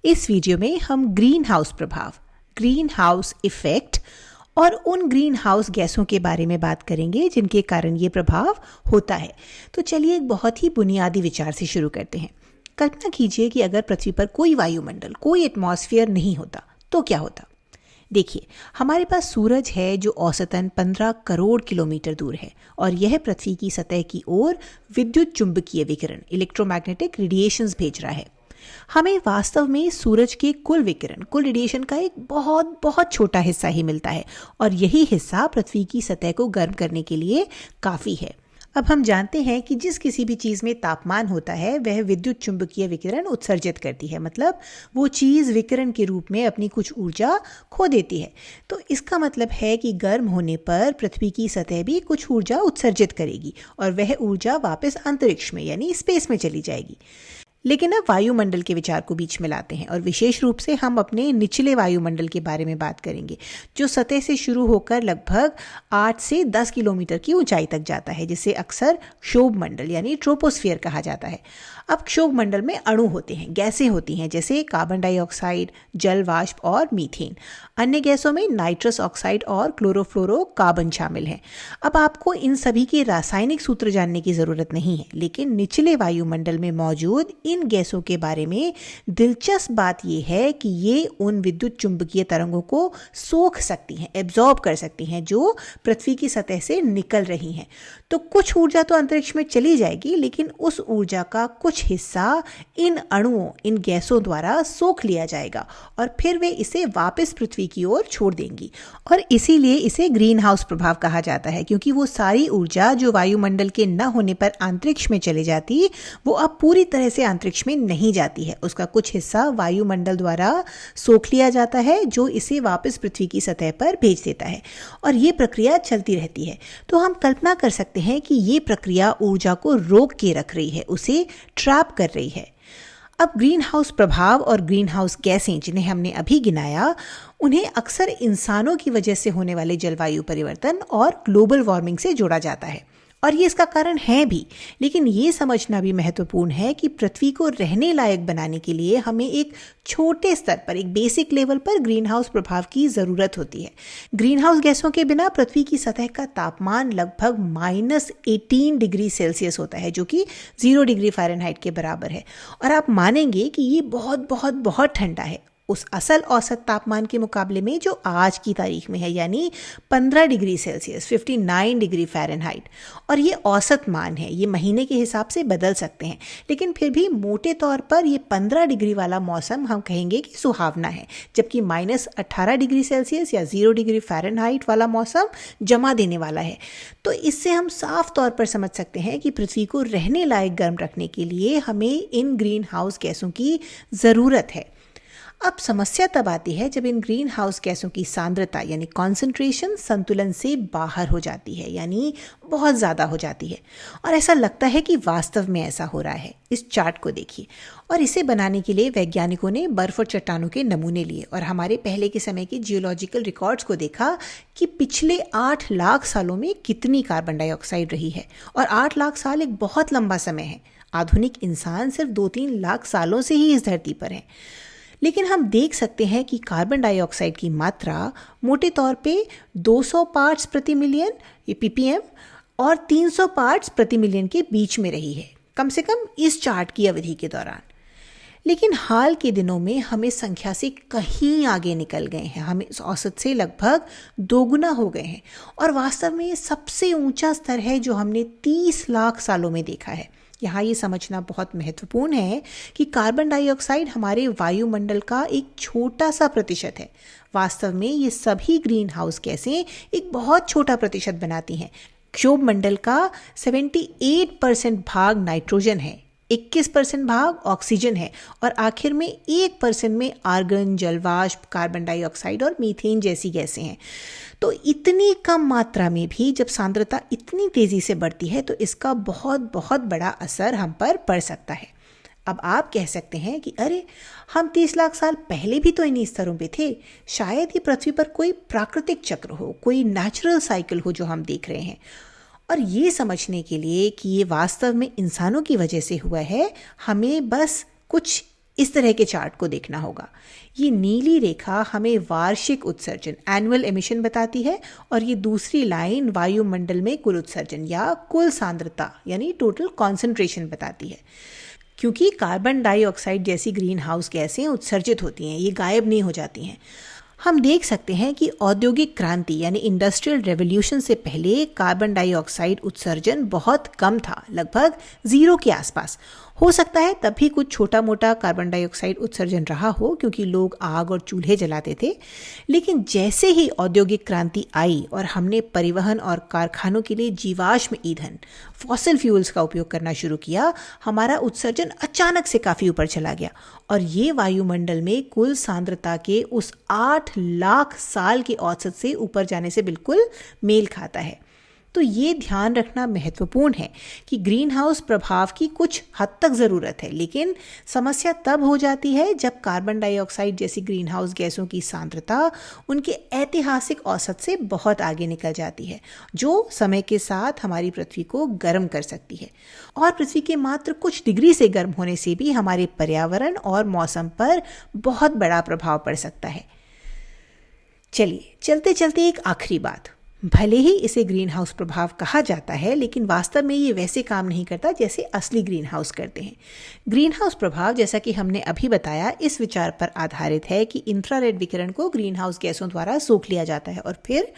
इस वीडियो में हम ग्रीन हाउस प्रभाव, ग्रीन हाउस इफेक्ट और उन ग्रीन हाउस गैसों के बारे में बात करेंगे जिनके कारण ये प्रभाव होता है। तो चलिए एक बहुत ही बुनियादी विचार से शुरू करते हैं। कल्पना कीजिए कि अगर पृथ्वी पर कोई वायुमंडल, कोई एटमॉस्फेयर नहीं होता तो क्या होता। देखिए, हमारे पास सूरज है जो औसतन 15 करोड़ किलोमीटर दूर है और यह पृथ्वी की सतह की ओर विद्युत चुंबकीय विकिरण, इलेक्ट्रोमैग्नेटिक रेडिएशंस भेज रहा है। हमें वास्तव में सूरज के कुल विकिरण, कुल रेडिएशन का एक बहुत बहुत छोटा हिस्सा ही मिलता है और यही हिस्सा पृथ्वी की सतह को गर्म करने के लिए काफ़ी है। अब हम जानते हैं कि जिस किसी भी चीज़ में तापमान होता है वह विद्युत चुंबकीय विकिरण उत्सर्जित करती है, मतलब वो चीज़ विकिरण के रूप में अपनी कुछ ऊर्जा खो देती है। तो इसका मतलब है कि गर्म होने पर पृथ्वी की सतह भी कुछ ऊर्जा उत्सर्जित करेगी और वह ऊर्जा वापस अंतरिक्ष में यानी स्पेस में चली जाएगी। लेकिन अब वायुमंडल के विचार को बीच में लाते हैं और विशेष रूप से हम अपने निचले वायुमंडल के बारे में बात करेंगे, जो सतह से शुरू होकर लगभग 8 से 10 किलोमीटर की ऊंचाई तक जाता है, जिसे अक्सर क्षोभ मंडल यानी ट्रोपोस्फियर कहा जाता है। अब क्षोभ मंडल में अणु होते हैं, गैसें होती हैं, जैसे कार्बन डाइऑक्साइड, जल वाष्प और मीथेन। अन्य गैसों में नाइट्रस ऑक्साइड और क्लोरोफ्लोरोकार्बन शामिल हैं। अब आपको इन सभी के रासायनिक सूत्र जानने की जरूरत नहीं है, लेकिन निचले वायुमंडल में मौजूद इन गैसों के बारे में दिलचस्प बात यह है कि ये उन विद्युत चुंबकीय तरंगों को सोख सकती हैं, एब्जॉर्ब कर सकती हैं, जो पृथ्वी की सतह से निकल रही हैं। तो कुछ ऊर्जा तो अंतरिक्ष में चली जाएगी, लेकिन उस ऊर्जा का कुछ हिस्सा इन अणुओं, इन गैसों द्वारा सोख लिया जाएगा और फिर वे इसे वापस पृथ्वी की ओर छोड़ देंगी। और इसीलिए इसे ग्रीन हाउस प्रभाव कहा जाता है, क्योंकि वो सारी ऊर्जा जो वायुमंडल के न होने पर अंतरिक्ष में चली जाती, वो अब पूरी तरह से अंतरिक्ष में नहीं जाती है। उसका कुछ हिस्सा वायुमंडल द्वारा सोख लिया जाता है, जो इसे वापस पृथ्वी की सतह पर भेज देता है और ये प्रक्रिया चलती रहती है। तो हम कल्पना कर सकते हैं कि ये प्रक्रिया ऊर्जा को रोक के रख रही है, उसे ट्रैप कर रही है। अब ग्रीन हाउस प्रभाव और ग्रीन हाउस गैसें जिन्हें हमने अभी गिनाया, उन्हें अक्सर इंसानों की वजह से होने वाले जलवायु परिवर्तन और ग्लोबल वार्मिंग से जोड़ा जाता है और ये इसका कारण है भी। लेकिन ये समझना भी महत्वपूर्ण है कि पृथ्वी को रहने लायक बनाने के लिए हमें एक छोटे स्तर पर, एक बेसिक लेवल पर ग्रीन हाउस प्रभाव की ज़रूरत होती है। ग्रीन हाउस गैसों के बिना पृथ्वी की सतह का तापमान लगभग -18 डिग्री सेल्सियस होता है, जो कि 0 डिग्री फ़ारेनहाइट के बराबर है। और आप मानेंगे कि ये बहुत बहुत बहुत ठंडा है उस असल औसत तापमान के मुकाबले में जो आज की तारीख में है, यानी 15 डिग्री सेल्सियस, 59 डिग्री फ़ारेनहाइट। और ये औसत मान है, ये महीने के हिसाब से बदल सकते हैं, लेकिन फिर भी मोटे तौर पर ये 15 डिग्री वाला मौसम हम कहेंगे कि सुहावना है, जबकि -18 डिग्री सेल्सियस या 0 डिग्री फ़ारेनहाइट वाला मौसम जमा देने वाला है। तो इससे हम साफ तौर पर समझ सकते हैं कि पृथ्वी को रहने लायक गर्म रखने के लिए हमें इन ग्रीन हाउस गैसों की ज़रूरत है। अब समस्या तब आती है जब इन ग्रीन हाउस गैसों की सांद्रता यानी कॉन्सेंट्रेशन संतुलन से बाहर हो जाती है, यानी बहुत ज़्यादा हो जाती है। और ऐसा लगता है कि वास्तव में ऐसा हो रहा है। इस चार्ट को देखिए, और इसे बनाने के लिए वैज्ञानिकों ने बर्फ और चट्टानों के नमूने लिए और हमारे पहले के समय के जियोलॉजिकल रिकॉर्ड्स को देखा कि पिछले 8 लाख सालों में कितनी कार्बन डाइऑक्साइड रही है। और 8 लाख साल एक बहुत लंबा समय है। आधुनिक इंसान सिर्फ 2-3 लाख सालों से ही इस धरती पर है। लेकिन हम देख सकते हैं कि कार्बन डाइऑक्साइड की मात्रा मोटे तौर पे 200 पार्ट्स प्रति मिलियन ये ppm और 300 पार्ट्स प्रति मिलियन के बीच में रही है, कम से कम इस चार्ट की अवधि के दौरान। लेकिन हाल के दिनों में हम इस संख्या से कहीं आगे निकल गए हैं, हम इस औसत से लगभग दोगुना हो गए हैं और वास्तव में ये सबसे ऊंचा स्तर है जो हमने 30 लाख सालों में देखा है। यहाँ ये समझना बहुत महत्वपूर्ण है कि कार्बन डाइऑक्साइड हमारे वायुमंडल का एक छोटा सा प्रतिशत है। वास्तव में ये सभी ग्रीन हाउस गैसें एक बहुत छोटा प्रतिशत बनाती हैं। क्षोभ मंडल का 78% भाग नाइट्रोजन है, 21% भाग ऑक्सीजन है और आखिर में 1% में आर्गन, जलवाष्प, कार्बन डाइऑक्साइड और मीथेन जैसी गैसें हैं। तो इतनी कम मात्रा में भी जब सांद्रता इतनी तेज़ी से बढ़ती है तो इसका बहुत बहुत बड़ा असर हम पर पड़ सकता है। अब आप कह सकते हैं कि अरे, हम 30 लाख साल पहले भी तो इन्हीं स्तरों पे थे। शायद ही पृथ्वी पर कोई प्राकृतिक चक्र हो, कोई नेचुरल साइकिल हो जो हम देख रहे हैं। और ये समझने के लिए कि ये वास्तव में इंसानों की वजह से हुआ है, हमें बस कुछ इस तरह के चार्ट को देखना होगा। ये नीली रेखा हमें वार्षिक उत्सर्जन एनुअल एमिशन बताती है और ये दूसरी लाइन वायुमंडल में कुल उत्सर्जन या कुल सांद्रता यानी टोटल कॉन्सेंट्रेशन बताती है। क्योंकि कार्बन डाइऑक्साइड जैसी ग्रीन हाउस गैसें उत्सर्जित होती हैं, ये गायब नहीं हो जाती हैं। हम देख सकते हैं कि औद्योगिक क्रांति यानी इंडस्ट्रियल रेवोल्यूशन से पहले कार्बन डाइऑक्साइड उत्सर्जन बहुत कम था, लगभग 0 के आसपास। हो सकता है तब भी कुछ छोटा मोटा कार्बन डाइऑक्साइड उत्सर्जन रहा हो क्योंकि लोग आग और चूल्हे जलाते थे। लेकिन जैसे ही औद्योगिक क्रांति आई और हमने परिवहन और कारखानों के लिए जीवाश्म ईंधन फॉसिल फ्यूल्स का उपयोग करना शुरू किया, हमारा उत्सर्जन अचानक से काफ़ी ऊपर चला गया और ये वायुमंडल में कुल सांद्रता के उस 8 लाख साल के औसत से ऊपर जाने से बिल्कुल मेल खाता है। तो ये ध्यान रखना महत्वपूर्ण है कि ग्रीन हाउस प्रभाव की कुछ हद तक ज़रूरत है, लेकिन समस्या तब हो जाती है जब कार्बन डाइऑक्साइड जैसी ग्रीन हाउस गैसों की सांद्रता उनके ऐतिहासिक औसत से बहुत आगे निकल जाती है, जो समय के साथ हमारी पृथ्वी को गर्म कर सकती है। और पृथ्वी के मात्र कुछ डिग्री से गर्म होने से भी हमारे पर्यावरण और मौसम पर बहुत बड़ा प्रभाव पड़ सकता है। चलिए चलते चलते एक आखिरी बात, भले ही इसे ग्रीन हाउस प्रभाव कहा जाता है, लेकिन वास्तव में ये वैसे काम नहीं करता जैसे असली ग्रीन हाउस करते हैं। ग्रीन हाउस प्रभाव, जैसा कि हमने अभी बताया, इस विचार पर आधारित है कि इंफ्रारेड विकिरण को ग्रीन हाउस गैसों द्वारा सोख लिया जाता है और फिर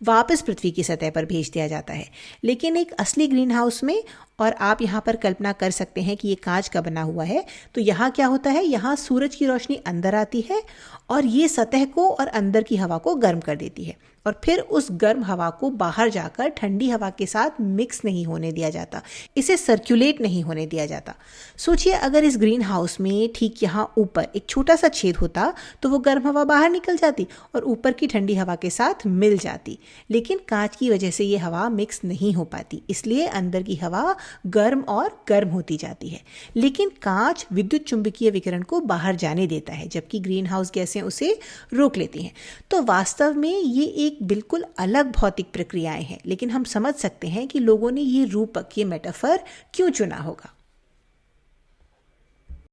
वापस पृथ्वी की सतह पर भेज दिया जाता है। लेकिन एक असली ग्रीन हाउस में, और आप यहाँ पर कल्पना कर सकते हैं कि ये कांच का बना हुआ है, तो यहाँ क्या होता है, यहाँ सूरज की रोशनी अंदर आती है और ये सतह को और अंदर की हवा को गर्म कर देती है और फिर उस गर्म हवा को बाहर जाकर ठंडी हवा के साथ मिक्स नहीं होने दिया जाता, इसे सर्कुलेट नहीं होने दिया जाता। सोचिए अगर इस ग्रीन हाउस में ठीक यहाँ ऊपर एक छोटा सा छेद होता तो वो गर्म हवा बाहर निकल जाती और ऊपर की ठंडी हवा के साथ मिल जाती, लेकिन कांच की वजह से ये हवा मिक्स नहीं हो पाती, इसलिए अंदर की हवा गर्म और गर्म होती जाती है। लेकिन कांच विद्युत चुंबकीय विकिरण को बाहर जाने देता है, जबकि ग्रीन हाउस गैसें उसे रोक लेती हैं। तो वास्तव में ये एक बिल्कुल अलग भौतिक प्रक्रियाएं हैं, लेकिन हम समझ सकते हैं कि लोगों ने ये रूपक, ये मेटाफर क्यों चुना होगा।